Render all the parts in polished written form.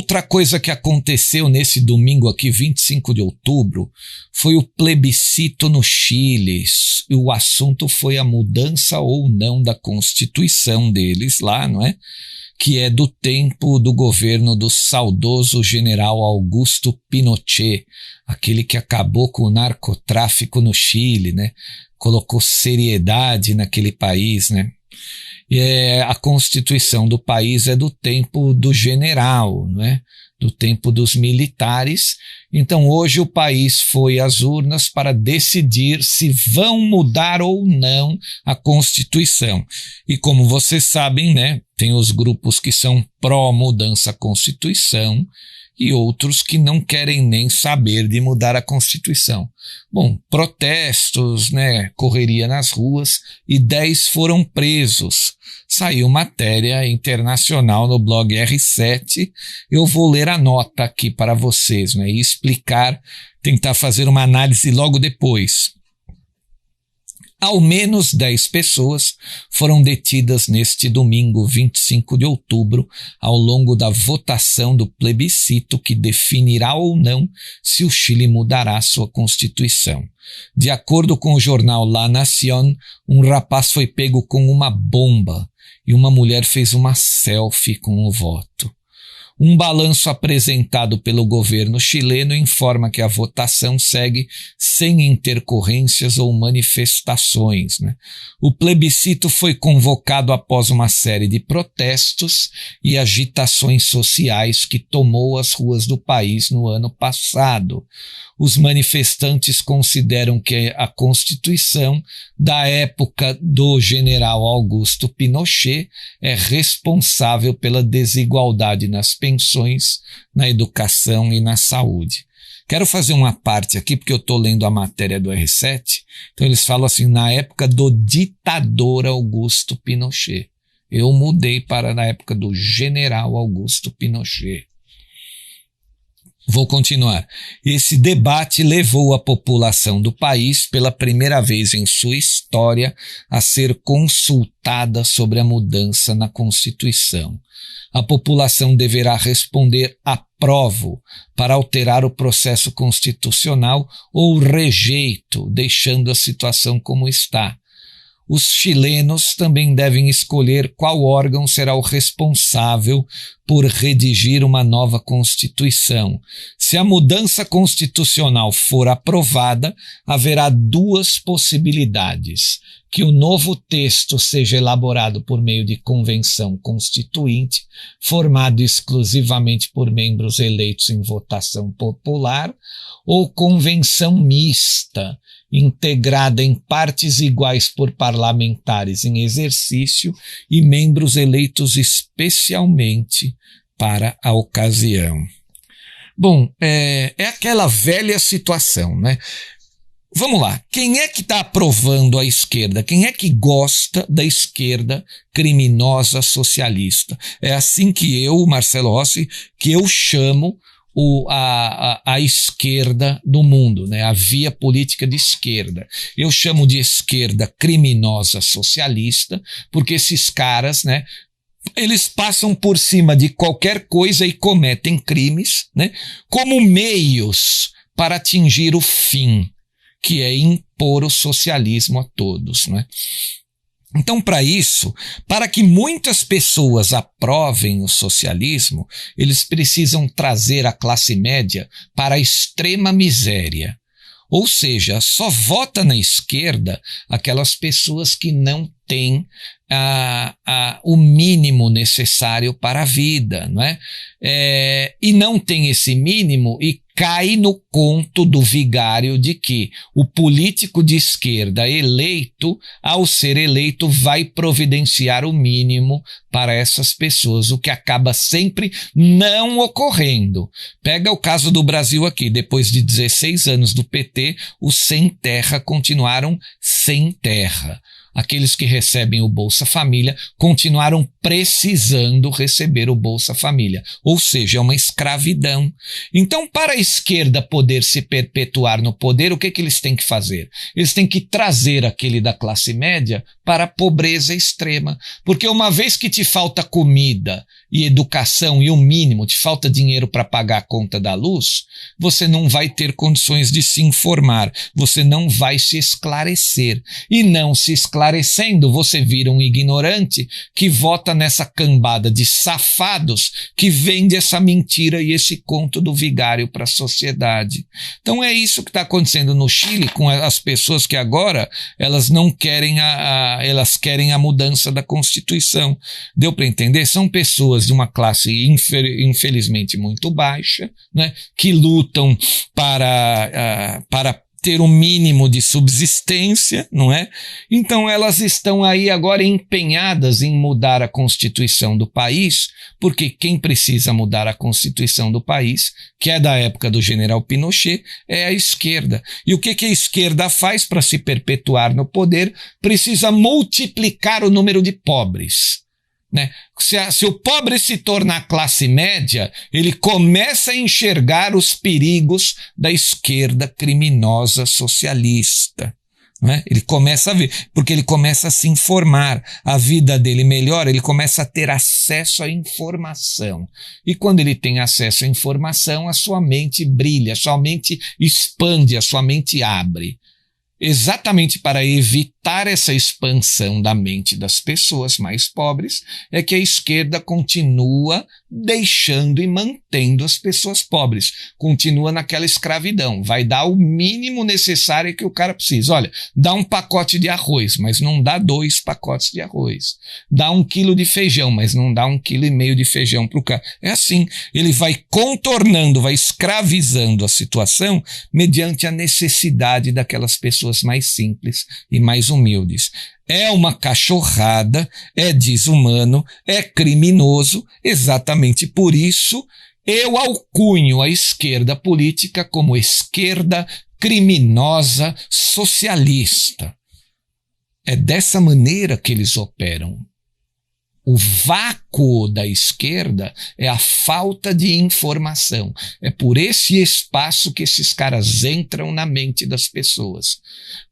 outra coisa que aconteceu nesse domingo aqui, 25 de outubro, foi o plebiscito no Chile. E o assunto foi a mudança ou não da Constituição deles lá, não é? Que é do tempo do governo do saudoso general Augusto Pinochet, aquele que acabou com o narcotráfico no Chile, né? Colocou seriedade naquele país, né? A Constituição do país é do tempo do general, né? Do tempo dos militares. Então hoje o país foi às urnas para decidir se vão mudar ou não a Constituição. E como vocês sabem, né, tem os grupos que são pró-mudança à Constituição e outros que não querem nem saber de mudar a Constituição. Bom, protestos, né, correria nas ruas e 10 foram presos. Saiu matéria internacional no blog R7. Eu vou ler a nota aqui para vocês, né, e explicar, tentar fazer uma análise logo depois. Ao menos 10 pessoas foram detidas neste domingo, 25 de outubro, ao longo da votação do plebiscito que definirá ou não se o Chile mudará sua Constituição. De acordo com o jornal La Nación, um rapaz foi pego com uma bomba e uma mulher fez uma selfie com o voto. Um balanço apresentado pelo governo chileno informa que a votação segue sem intercorrências ou manifestações, né? O plebiscito foi convocado após uma série de protestos e agitações sociais que tomou as ruas do país no ano passado. Os manifestantes consideram que a Constituição da época do general Augusto Pinochet é responsável pela desigualdade nas pensões, na educação e na saúde. Quero fazer uma parte aqui, porque eu estou lendo a matéria do R7, então eles falam assim, na época do ditador Augusto Pinochet. Eu mudei para na época do general Augusto Pinochet. Vou continuar. Esse debate levou a população do país, pela primeira vez em sua história, a ser consultada sobre a mudança na Constituição. A população deverá responder aprovo para alterar o processo constitucional ou rejeito, deixando a situação como está. Os chilenos também devem escolher qual órgão será o responsável por redigir uma nova Constituição. Se a mudança constitucional for aprovada, haverá duas possibilidades: que o novo texto seja elaborado por meio de convenção constituinte, formado exclusivamente por membros eleitos em votação popular, ou convenção mista, integrada em partes iguais por parlamentares em exercício e membros eleitos especialmente para a ocasião. Bom, é aquela velha situação, né? Vamos lá, quem é que está aprovando a esquerda? Quem é que gosta da esquerda criminosa socialista? É assim que eu, Marcelo Rossi, que eu chamo a esquerda do mundo, né? A via política de esquerda. Eu chamo de esquerda criminosa socialista, porque esses caras, né, eles passam por cima de qualquer coisa e cometem crimes, né, como meios para atingir o fim, que é impor o socialismo a todos, né? Então, para isso, para que muitas pessoas aprovem o socialismo, eles precisam trazer a classe média para a extrema miséria. Ou seja, só vota na esquerda aquelas pessoas que não têm o mínimo necessário para a vida, não é? E não tem esse mínimo e cai no conto do vigário de que o político de esquerda eleito, ao ser eleito, vai providenciar o mínimo para essas pessoas, o que acaba sempre não ocorrendo. Pega o caso do Brasil aqui, depois de 16 anos do PT, os sem terra continuaram sem terra. Aqueles que recebem o Bolsa Família continuaram precisando receber o Bolsa Família, ou seja, é uma escravidão. Então, para a esquerda poder se perpetuar no poder, o que eles têm que fazer? Eles têm que trazer aquele da classe média para a pobreza extrema, porque uma vez que te falta comida e educação e o mínimo, te falta dinheiro para pagar a conta da luz, você não vai ter condições de se informar, você não vai se esclarecer. E não se esclarecendo, você vira um ignorante que vota nessa cambada de safados que vende essa mentira e esse conto do vigário para a sociedade. Então é isso que está acontecendo no Chile com as pessoas que agora elas não querem elas querem a mudança da Constituição. Deu para entender? São pessoas de uma classe infelizmente muito baixa, né, que lutam para ter o mínimo de subsistência, não é? Então elas estão aí agora empenhadas em mudar a Constituição do país, porque quem precisa mudar a Constituição do país, que é da época do general Pinochet, é a esquerda. E o que a esquerda faz para se perpetuar no poder? Precisa multiplicar o número de pobres. Né? Se o pobre se tornar classe média, ele começa a enxergar os perigos da esquerda criminosa socialista. Né? Ele começa a ver, porque ele começa a se informar, a vida dele melhora, ele começa a ter acesso à informação. E quando ele tem acesso à informação, a sua mente brilha, a sua mente expande, a sua mente abre. Exatamente para evitar essa expansão da mente das pessoas mais pobres, é que a esquerda continua deixando e mantendo as pessoas pobres. Continua naquela escravidão. Vai dar o mínimo necessário que o cara precisa. Olha, dá um pacote de arroz, mas não dá 2 pacotes de arroz. Dá 1 quilo de feijão, mas não dá 1,5 quilo de feijão para o cara. É assim, ele vai contornando, vai escravizando a situação mediante a necessidade daquelas pessoas mais simples e mais humildes. É uma cachorrada, é desumano, é criminoso, exatamente por isso eu alcunho a esquerda política como esquerda criminosa socialista. É dessa maneira que eles operam. O vácuo da esquerda é a falta de informação. É por esse espaço que esses caras entram na mente das pessoas.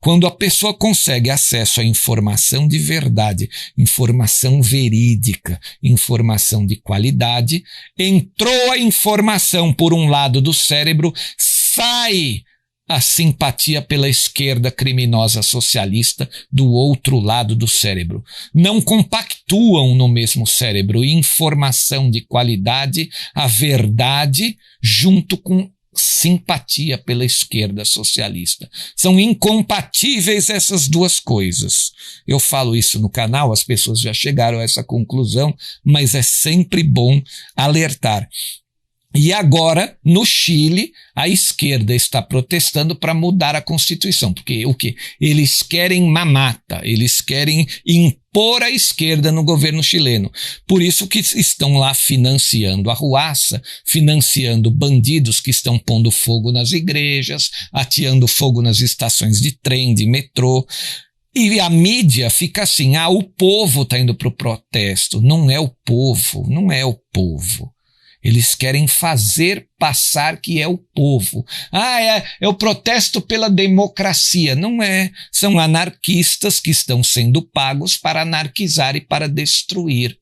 Quando a pessoa consegue acesso à informação de verdade, informação verídica, informação de qualidade, entrou a informação por um lado do cérebro, sai a simpatia pela esquerda criminosa socialista do outro lado do cérebro. Não compactuam no mesmo cérebro informação de qualidade, a verdade, junto com simpatia pela esquerda socialista. São incompatíveis essas duas coisas. Eu falo isso no canal, as pessoas já chegaram a essa conclusão, mas é sempre bom alertar. E agora, no Chile, a esquerda está protestando para mudar a Constituição. Porque o quê? Eles querem mamata, eles querem impor a esquerda no governo chileno. Por isso que estão lá financiando a arruaça, financiando bandidos que estão pondo fogo nas igrejas, ateando fogo nas estações de trem, de metrô. E a mídia fica assim, o povo está indo para o protesto. Não é o povo, não é o povo. Eles querem fazer passar que é o povo. É o protesto pela democracia. Não é. São anarquistas que estão sendo pagos para anarquizar e para destruir.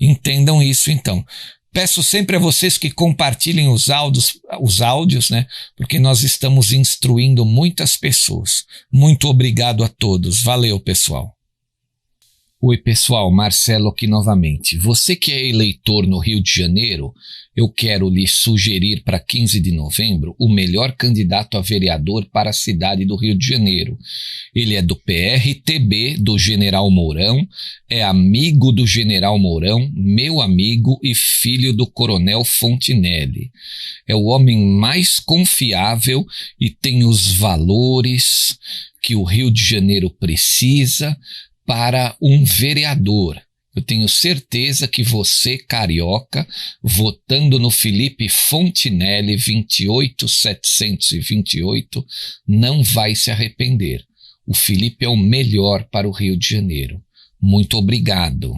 Entendam isso, então. Peço sempre a vocês que compartilhem os áudios, né? Porque nós estamos instruindo muitas pessoas. Muito obrigado a todos. Valeu, pessoal. Oi pessoal, Marcelo aqui novamente. Você que é eleitor no Rio de Janeiro, eu quero lhe sugerir para 15 de novembro o melhor candidato a vereador para a cidade do Rio de Janeiro. Ele é do PRTB, do General Mourão, é amigo do General Mourão, meu amigo e filho do Coronel Fontinelli. É o homem mais confiável e tem os valores que o Rio de Janeiro precisa para um vereador. Eu tenho certeza que você, carioca, votando no Felipe Fontinelli 28728, não vai se arrepender. O Felipe é o melhor para o Rio de Janeiro. Muito obrigado.